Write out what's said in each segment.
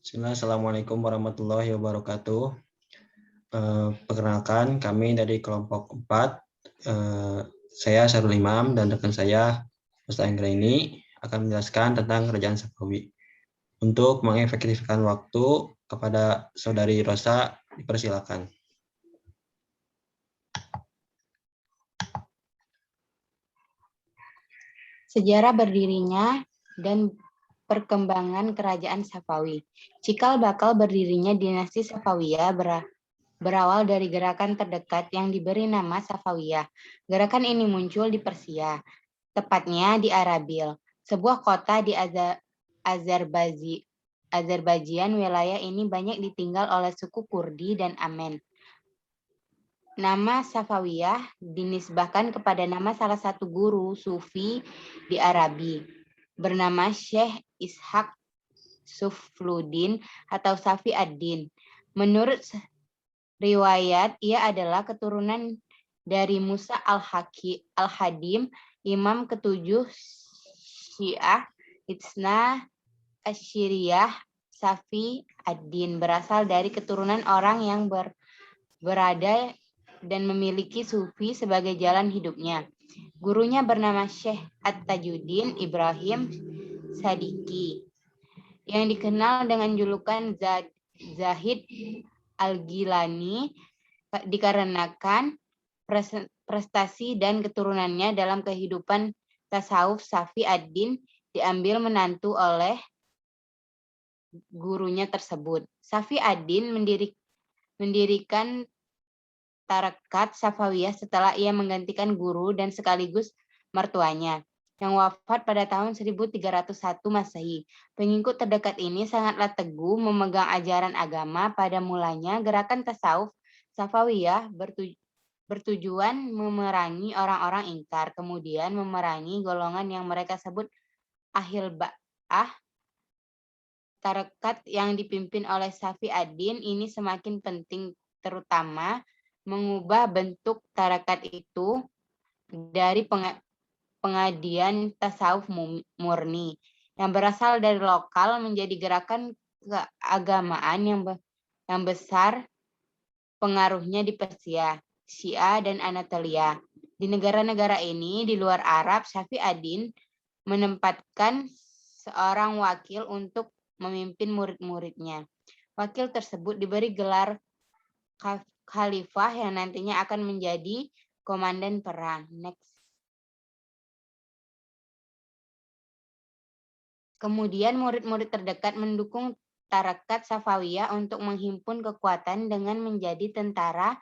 Bismillah, Assalamualaikum warahmatullahi wabarakatuh. Perkenalkan, kami dari kelompok 4. Saya Syarul Imam dan rekan saya, Ustaz Anggraini, akan menjelaskan tentang Kerajaan Safawi. Untuk mengefektifkan waktu, kepada Saudari Rosa, dipersilakan. Sejarah berdirinya dan perkembangan Kerajaan Safawi. Cikal bakal berdirinya dinasti Safawiyah berawal dari gerakan terdekat yang diberi nama Safawiyah. Gerakan ini muncul di Persia, tepatnya di Arabil, sebuah kota di Azerbaijan. Wilayah ini banyak ditinggal oleh suku Kurdi dan Armen. Nama Safawiyah dinisbahkan kepada nama salah satu guru Sufi di Arabi, bernama Syekh Ishaq Sufluddin atau Safi ad-Din. Menurut riwayat, ia adalah keturunan dari Musa al-Hadim, imam ketujuh Syiah Itsna Asyiriyah. Safi ad-Din berasal dari keturunan orang yang berada dan memiliki sufi sebagai jalan hidupnya. Gurunya bernama Syekh At-Tajuddin Ibrahim Sadiki, yang dikenal dengan julukan Zahid Al-Gilani dikarenakan prestasi dan keturunannya dalam kehidupan tasawuf. Safi ad-Din diambil menantu oleh gurunya tersebut. Safi ad-Din mendirikan Tarekat Safawiyah setelah ia menggantikan guru dan sekaligus mertuanya, yang wafat pada tahun 1301 Masehi. Pengikut terdekat ini sangatlah teguh memegang ajaran agama. Pada mulanya, gerakan tasawuf Safawiyah bertujuan memerangi orang-orang ingkar, kemudian memerangi golongan yang mereka sebut Ahlul Ba'ah. Tarekat yang dipimpin oleh Safi ad-Din ini semakin penting, terutama mengubah bentuk tarekat itu dari pengadian tasawuf murni yang berasal dari lokal menjadi gerakan keagamaan yang besar, pengaruhnya di Persia, Syiah, dan Anatolia. Di negara-negara ini, di luar Arab, Safi ad-Din menempatkan seorang wakil untuk memimpin murid-muridnya. Wakil tersebut diberi gelar khalifah yang nantinya akan menjadi komandan perang. Next. Kemudian murid-murid terdekat mendukung Tarekat Safawiyah untuk menghimpun kekuatan dengan menjadi tentara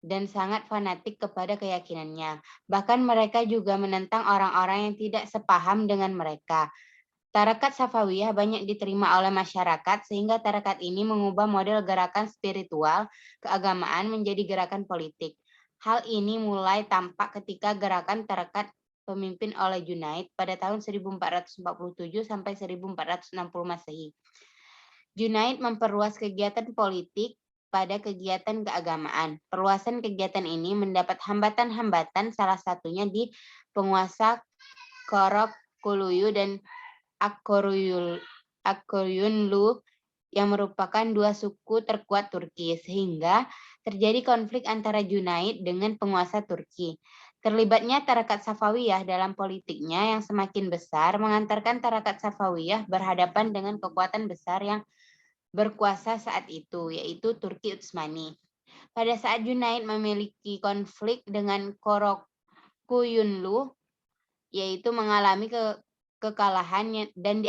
dan sangat fanatik kepada keyakinannya. Bahkan mereka juga menentang orang-orang yang tidak sepaham dengan mereka. Tarekat Safawiyah banyak diterima oleh masyarakat sehingga tarekat ini mengubah model gerakan spiritual keagamaan menjadi gerakan politik. Hal ini mulai tampak ketika gerakan tarekat pemimpin oleh Junaid pada tahun 1447 sampai 1460 Masehi. Junaid memperluas kegiatan politik pada kegiatan keagamaan. Perluasan kegiatan ini mendapat hambatan-hambatan, salah satunya di penguasa Karakuyu dan Akoryunlu yang merupakan dua suku terkuat Turki, sehingga terjadi konflik antara Junaid dengan penguasa Turki. Terlibatnya Tarekat Safawiyah dalam politiknya yang semakin besar mengantarkan Tarekat Safawiyah berhadapan dengan kekuatan besar yang berkuasa saat itu, yaitu Turki Utsmani. Pada saat Junaid memiliki konflik dengan Karakoyunlu, yaitu mengalami kekalahan dan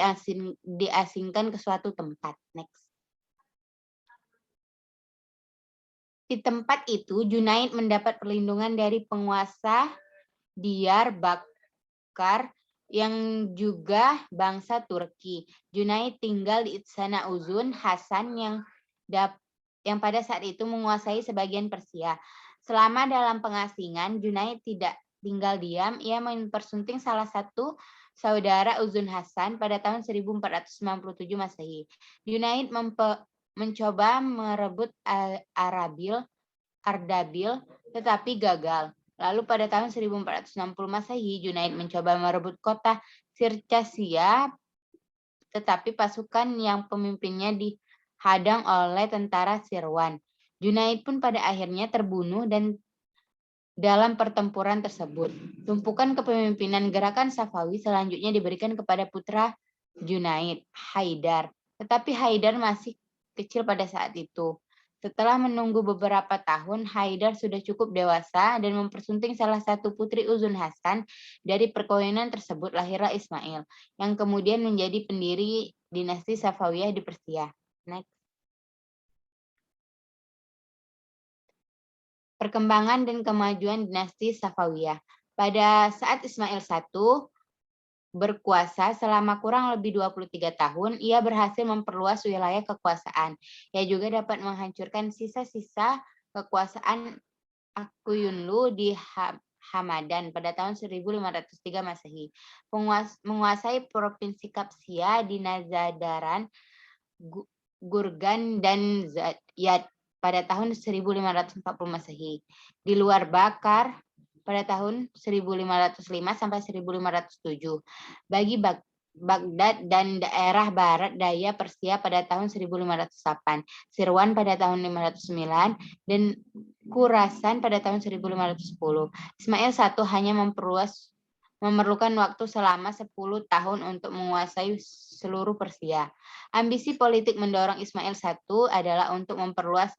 diasingkan ke suatu tempat. Next. Di tempat itu, Junaid mendapat perlindungan dari penguasa Diyarbakir yang juga bangsa Turki. Junaid tinggal di Istana Uzun Hasan yang pada saat itu menguasai sebagian Persia. Selama dalam pengasingan, Junaid tidak tinggal diam. Ia mempersunting salah satu saudara Uzun Hasan pada tahun 1497 Masehi. Junaid mencoba merebut Ardabil, tetapi gagal. Lalu pada tahun 1460 Masehi, Junaid mencoba merebut kota Sircasia, tetapi pasukan yang pemimpinnya dihadang oleh tentara Sirwan. Junaid pun pada akhirnya terbunuh dan dalam pertempuran tersebut. Tumpukan kepemimpinan gerakan Safawi selanjutnya diberikan kepada putra Junaid, Haidar. Tetapi Haidar masih kecil pada saat itu. Setelah menunggu beberapa tahun, Haidar sudah cukup dewasa dan mempersunting salah satu putri Uzun Hasan. Dari perkawinan tersebut lahirlah Ismail, yang kemudian menjadi pendiri dinasti Safawiyah di Persia. Next. Perkembangan dan kemajuan dinasti Safawiyah. Pada saat Ismail I berkuasa selama kurang lebih 23 tahun, ia berhasil memperluas wilayah kekuasaan. Ia juga dapat menghancurkan sisa-sisa kekuasaan Akuyunlu di Hamadan pada tahun 1503 Masehi. Menguasai provinsi Kapsia di Nazadaran, Gurgan, dan Zayat pada tahun 1540 Masehi. Di luar Bakar pada tahun 1505 sampai 1507. Bagi Baghdad dan daerah barat daya Persia pada tahun 1508, Sirwan pada tahun 509, dan Khurasan pada tahun 1510. Ismail I hanya memerlukan waktu selama 10 tahun untuk menguasai seluruh Persia. Ambisi politik mendorong Ismail I adalah untuk memperluas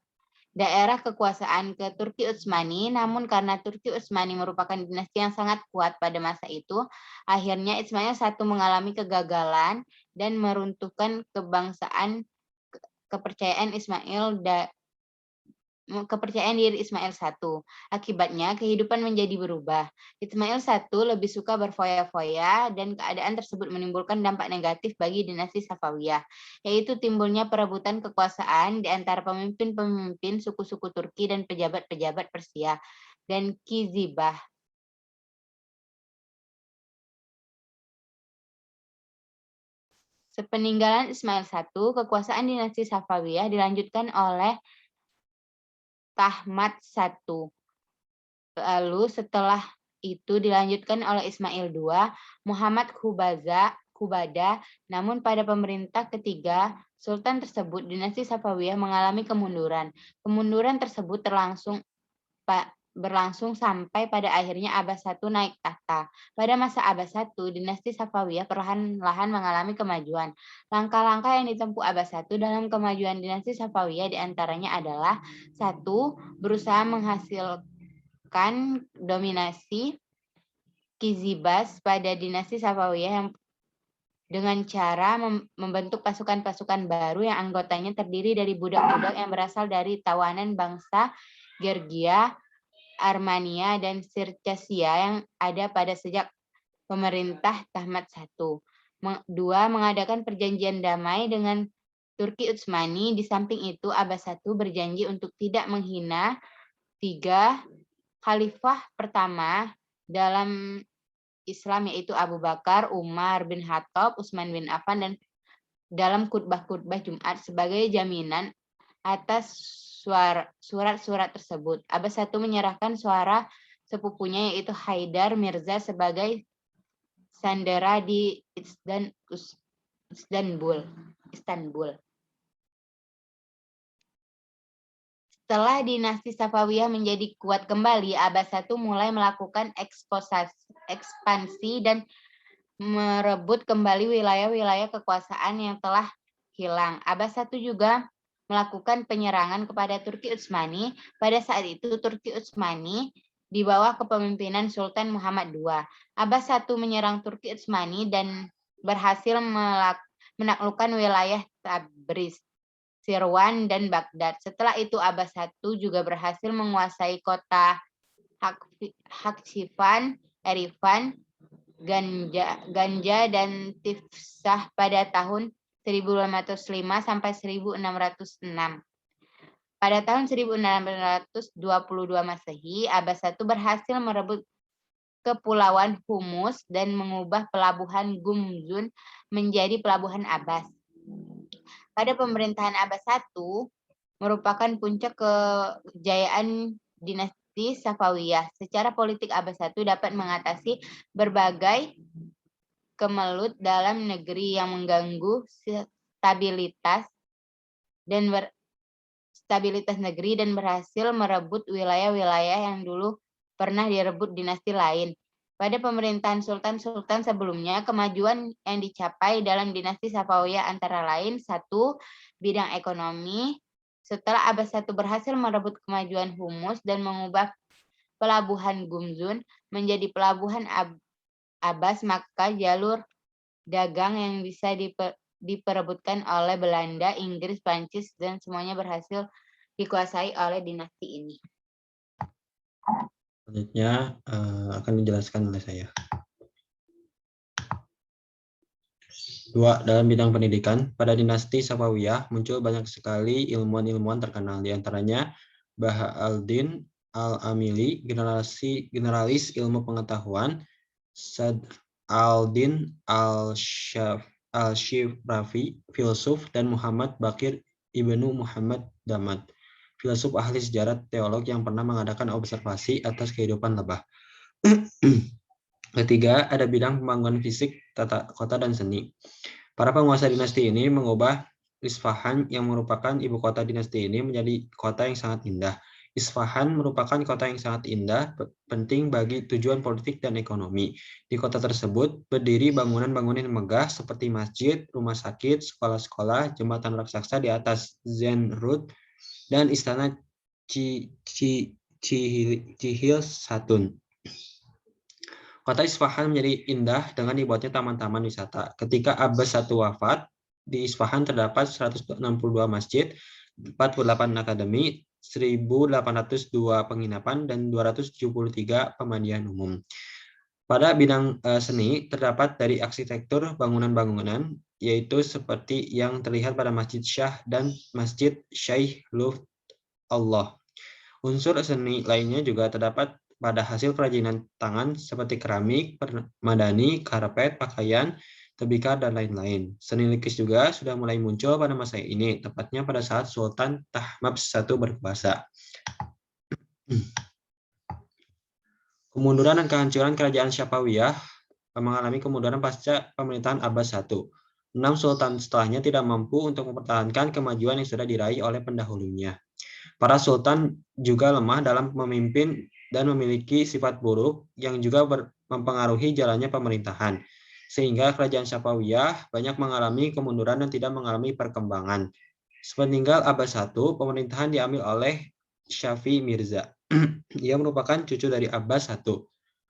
daerah kekuasaan ke Turki Utsmani, namun karena Turki Utsmani merupakan dinasti yang sangat kuat pada masa itu, akhirnya Ismail I mengalami kegagalan dan meruntuhkan kepercayaan diri Ismail I. Akibatnya, kehidupan menjadi berubah. Ismail I lebih suka berfoya-foya dan keadaan tersebut menimbulkan dampak negatif bagi dinasti Safawiyah, yaitu timbulnya perebutan kekuasaan di antara pemimpin-pemimpin suku-suku Turki dan pejabat-pejabat Persia dan Kizibah. Sepeninggalan Ismail I, kekuasaan dinasti Safawiyah dilanjutkan oleh Tahmat I. Lalu setelah itu dilanjutkan oleh Ismail II, Muhammad Khubada. Namun pada pemerintah ketiga Sultan tersebut, dinasti Safawiyah mengalami kemunduran. Kemunduran tersebut berlangsung sampai pada akhirnya Abbas I naik tahta. Pada masa Abbas I, dinasti Safawiyah perlahan-lahan mengalami kemajuan. Langkah-langkah yang ditempuh Abbas I dalam kemajuan dinasti Safawiyah diantaranya adalah: 1. Berusaha menghasilkan dominasi Kizibas pada dinasti Safawiyah yang dengan cara membentuk pasukan-pasukan baru yang anggotanya terdiri dari budak-budak yang berasal dari tawanan bangsa Gergia, Armenia, dan Sircasia yang ada pada sejak pemerintah Tahmat I. 2. Mengadakan perjanjian damai dengan Turki Utsmani. Di samping itu, Abbas I berjanji untuk tidak menghina 3. Khalifah pertama dalam Islam, yaitu Abu Bakar, Umar bin Khattab, Utsman bin Affan, dan dalam khutbah-khutbah Jumat sebagai jaminan atas surat-surat tersebut. Abbas I menyerahkan suara sepupunya yaitu Haidar Mirza sebagai sandera di Istanbul. Setelah dinasti Safawiyah menjadi kuat kembali, Abbas I mulai melakukan ekspansi dan merebut kembali wilayah-wilayah kekuasaan yang telah hilang. Abbas I juga melakukan penyerangan kepada Turki Utsmani. Pada saat itu, Turki Utsmani di bawah kepemimpinan Sultan Muhammad II. Abbas I menyerang Turki Utsmani dan berhasil menaklukkan wilayah Tabriz, Sirwan, dan Baghdad. Setelah itu, Abbas I juga berhasil menguasai kota Haksifan, Erifan, Ganja, dan Tifsah pada tahun 1505 sampai 1606. Pada tahun 1622 Masehi, Abbas I berhasil merebut Kepulauan Humus dan mengubah pelabuhan Gumzun menjadi pelabuhan Abbas. Pada pemerintahan Abbas I merupakan puncak kejayaan dinasti Safawiyah. Secara politik, Abbas I dapat mengatasi berbagai kemelut dalam negeri yang mengganggu stabilitas negeri dan berhasil merebut wilayah-wilayah yang dulu pernah direbut dinasti lain. Pada pemerintahan sultan-sultan sebelumnya, kemajuan yang dicapai dalam dinasti Safawiyah antara lain: 1. Bidang ekonomi. Setelah Abbas I berhasil merebut kemajuan Humus dan mengubah pelabuhan Gumzun menjadi pelabuhan Abbas, maka jalur dagang yang bisa diperebutkan oleh Belanda, Inggris, Prancis, dan semuanya berhasil dikuasai oleh dinasti ini. Selanjutnya akan dijelaskan oleh saya. 2. Dalam bidang pendidikan, pada dinasti Safawiyah muncul banyak sekali ilmuwan-ilmuwan terkenal, di antaranya Baha al-Din al-Amili, generalis ilmu pengetahuan, Sadr al-Din al-Shifrafi, filsuf, dan Muhammad Bakir ibnu Muhammad Damad, filsuf ahli sejarah teolog yang pernah mengadakan observasi atas kehidupan lebah. Ketiga, ada bidang pembangunan fisik, tata kota, dan seni. Para penguasa dinasti ini mengubah Isfahan yang merupakan ibu kota dinasti ini menjadi kota yang sangat indah. Isfahan merupakan kota yang sangat indah, penting bagi tujuan politik dan ekonomi. Di kota tersebut berdiri bangunan-bangunan megah seperti masjid, rumah sakit, sekolah-sekolah, jembatan raksasa di atas Zen Road, dan istana Cihil Satun. Kota Isfahan menjadi indah dengan dibuatnya taman-taman wisata. Ketika Abbas I wafat, di Isfahan terdapat 162 masjid, 48 akademi, 1.802 penginapan, dan 273 pemandian umum. Pada bidang seni, terdapat dari arsitektur bangunan-bangunan, yaitu seperti yang terlihat pada Masjid Shah dan Masjid Syekh Luft Allah. Unsur seni lainnya juga terdapat pada hasil kerajinan tangan seperti keramik, permadani, karpet, pakaian, tembikar, dan lain-lain. Seni lukis juga sudah mulai muncul pada masa ini, tepatnya pada saat Sultan Tahmapс I berkuasa. Kemunduran dan kehancuran kerajaan Safawiyah mengalami kemunduran pasca pemerintahan Abbas I. 6 sultan setelahnya tidak mampu untuk mempertahankan kemajuan yang sudah diraih oleh pendahulunya. Para sultan juga lemah dalam memimpin dan memiliki sifat buruk yang juga mempengaruhi jalannya pemerintahan. Sehingga kerajaan Safawiyah banyak mengalami kemunduran dan tidak mengalami perkembangan. Sepeninggal Abbas I, pemerintahan diambil oleh Syafi Mirza. Ia merupakan cucu dari Abbas I.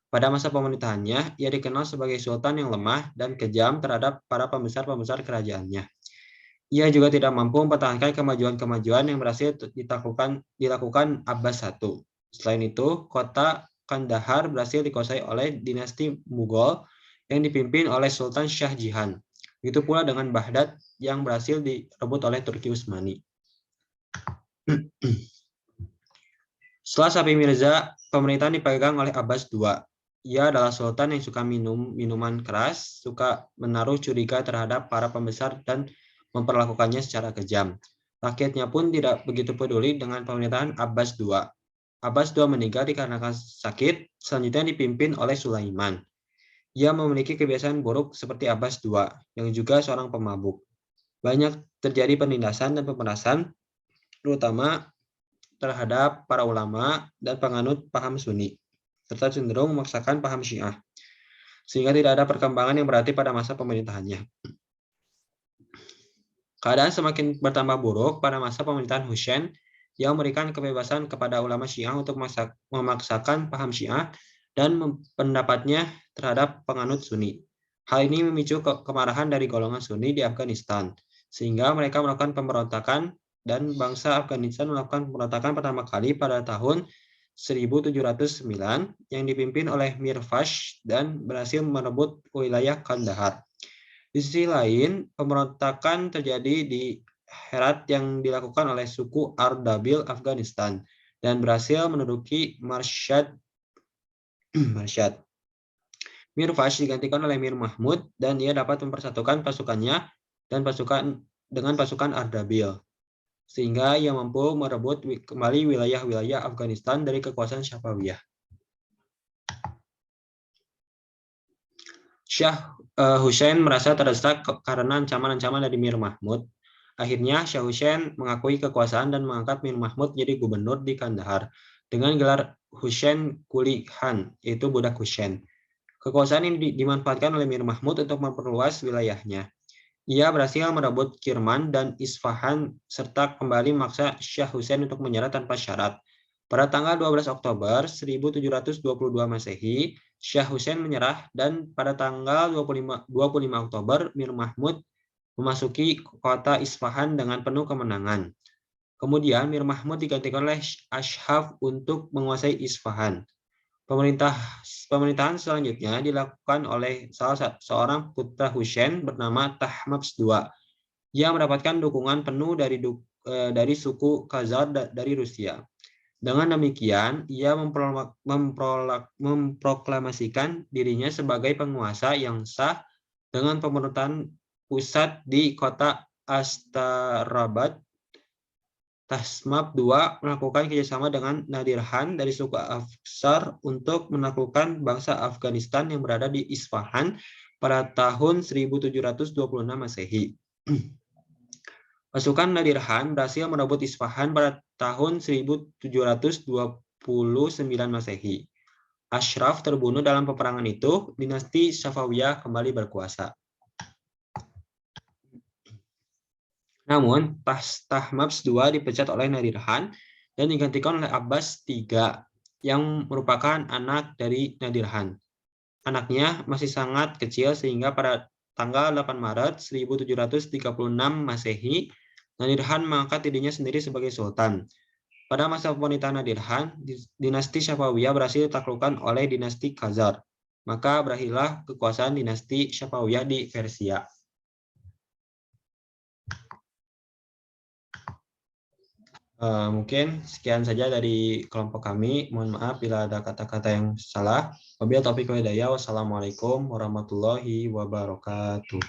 Pada masa pemerintahannya, ia dikenal sebagai sultan yang lemah dan kejam terhadap para pembesar-pembesar kerajaannya. Ia juga tidak mampu mempertahankan kemajuan-kemajuan yang berhasil dilakukan Abbas I. Selain itu, kota Kandahar berhasil dikuasai oleh dinasti Mughal yang dipimpin oleh Sultan Shah Jihan. Begitu pula dengan Baghdad yang berhasil direbut oleh Turki Utsmani. Setelah Syafi Mirza, pemerintahan dipegang oleh Abbas II. Ia adalah sultan yang suka minum minuman keras, suka menaruh curiga terhadap para pembesar dan memperlakukannya secara kejam. Rakyatnya pun tidak begitu peduli dengan pemerintahan Abbas II. Abbas II meninggal dikarenakan sakit, selanjutnya dipimpin oleh Sulaiman. Ia memiliki kebiasaan buruk seperti Abbas II, yang juga seorang pemabuk. Banyak terjadi penindasan dan pemerasan, terutama terhadap para ulama dan penganut paham Sunni, serta cenderung memaksakan paham Syiah, sehingga tidak ada perkembangan yang berarti pada masa pemerintahannya. Keadaan semakin bertambah buruk pada masa pemerintahan Husain yang memberikan kebebasan kepada ulama Syiah untuk memaksakan paham Syiah dan pendapatnya terhadap penganut Sunni. Hal ini memicu kemarahan dari golongan Sunni di Afghanistan, sehingga mereka melakukan pemberontakan, dan bangsa Afghanistan melakukan pemberontakan pertama kali pada tahun 1709 yang dipimpin oleh Mir Fash dan berhasil merebut wilayah Kandahar. Di sisi lain, pemberontakan terjadi di Herat yang dilakukan oleh suku Ardabil Afghanistan dan berhasil menduduki Mashhad. Mir Fash digantikan oleh Mir Mahmud dan ia dapat mempersatukan pasukannya dan dengan pasukan Ardabil, sehingga ia mampu merebut kembali wilayah-wilayah Afghanistan dari kekuasaan Safawiyah. Shah Husain merasa terdesak karena ancaman-ancaman dari Mir Mahmud. Akhirnya Shah Hussein mengakui kekuasaan dan mengangkat Mir Mahmud jadi gubernur di Kandahar dengan gelar Hussein Quli Khan, yaitu budak Hussein. Kekuasaan ini dimanfaatkan oleh Mir Mahmud untuk memperluas wilayahnya. Ia berhasil merebut Kirman dan Isfahan serta kembali memaksa Shah Hussein untuk menyerah tanpa syarat. Pada tanggal 12 Oktober 1722 Masehi, Shah Hussein menyerah dan pada tanggal 25 Oktober Mir Mahmud memasuki kota Isfahan dengan penuh kemenangan. Kemudian Mir Mahmud digantikan oleh Ashhaf untuk menguasai Isfahan. Pemerintahan selanjutnya dilakukan oleh seorang putra Hussein bernama Tahmapс II. Ia mendapatkan dukungan penuh dari suku Khazar dari Rusia. Dengan demikian, ia memproklamasikan dirinya sebagai penguasa yang sah dengan pemerintahan pusat di kota Astarabad. Tahmaps II melakukan kerjasama dengan Nadir Khan dari suku Afsar untuk menaklukkan bangsa Afghanistan yang berada di Isfahan pada tahun 1726 Masehi. Pasukan Nadir Khan berhasil merebut Isfahan pada tahun 1729 Masehi. Ashraf terbunuh dalam peperangan itu, dinasti Safawiyah kembali berkuasa. Namun, Tahmaps II dipecat oleh Nadir Khan dan digantikan oleh Abbas III yang merupakan anak dari Nadir Khan. Anaknya masih sangat kecil sehingga pada tanggal 8 Maret 1736 Masehi, Nadir Khan mengangkat dirinya sendiri sebagai sultan. Pada masa pemerintahan Nadir Khan, dinasti Safawiyah berhasil ditaklukkan oleh dinasti Khazar. Maka berakhirlah kekuasaan dinasti Safawiyah di Persia. Mungkin sekian saja dari kelompok kami. Mohon maaf bila ada kata-kata yang salah. Wabillahi taufiq wal hidayah. Wassalamualaikum warahmatullahi wabarakatuh.